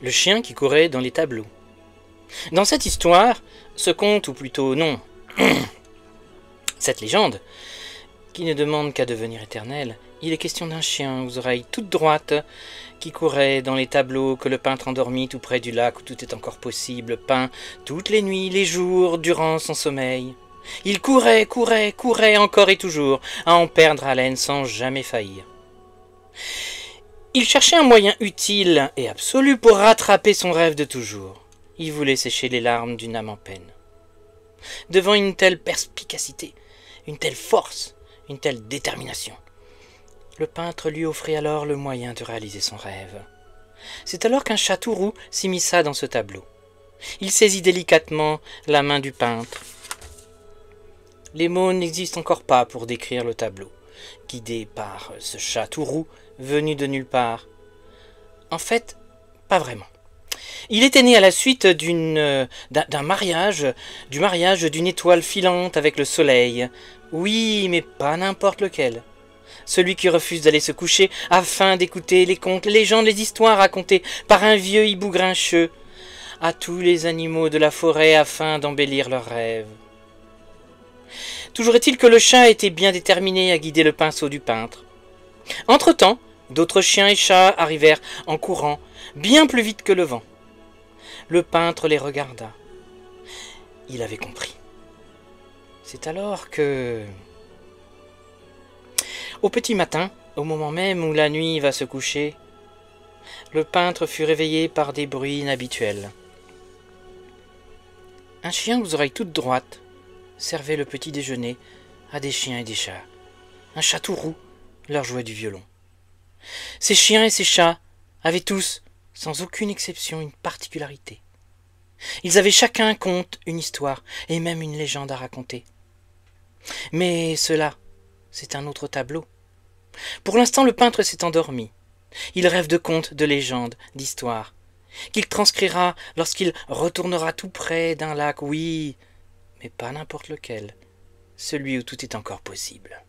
Le chien qui courait dans les tableaux. Dans cette histoire, ce conte, ou plutôt non, cette légende, qui ne demande qu'à devenir éternelle, il est question d'un chien aux oreilles toutes droites, qui courait dans les tableaux que le peintre endormi tout près du lac où tout est encore possible, peint toutes les nuits, les jours, durant son sommeil. Il courait, courait, courait encore et toujours, à en perdre haleine sans jamais faillir. Il cherchait un moyen utile et absolu pour rattraper son rêve de toujours. Il voulait sécher les larmes d'une âme en peine. Devant une telle perspicacité, une telle force, une telle détermination, le peintre lui offrit alors le moyen de réaliser son rêve. C'est alors qu'un chat tout roux s'immisça dans ce tableau. Il saisit délicatement la main du peintre. Les mots n'existent encore pas pour décrire le tableau, guidé par ce chat tout roux venu de nulle part. En fait, pas vraiment. Il était né à la suite du mariage d'une étoile filante avec le soleil. Oui, mais pas n'importe lequel. Celui qui refuse d'aller se coucher afin d'écouter les contes, les légendes, les histoires racontées par un vieux hibou grincheux à tous les animaux de la forêt afin d'embellir leurs rêves. Toujours est-il que le chat était bien déterminé à guider le pinceau du peintre. Entre-temps, d'autres chiens et chats arrivèrent en courant, bien plus vite que le vent. Le peintre les regarda. Il avait compris. C'est alors que... Au petit matin, au moment même où la nuit va se coucher, le peintre fut réveillé par des bruits inhabituels. Un chien aux oreilles toutes droites servait le petit déjeuner à des chiens et des chats. Un chat tout roux leur jouait du violon. Ces chiens et ces chats avaient tous, sans aucune exception, une particularité. Ils avaient chacun un conte, une histoire, et même une légende à raconter. Mais cela, c'est un autre tableau. Pour l'instant, le peintre s'est endormi. Il rêve de contes, de légendes, d'histoires, qu'il transcrira lorsqu'il retournera tout près d'un lac, oui, mais pas n'importe lequel, celui où tout est encore possible.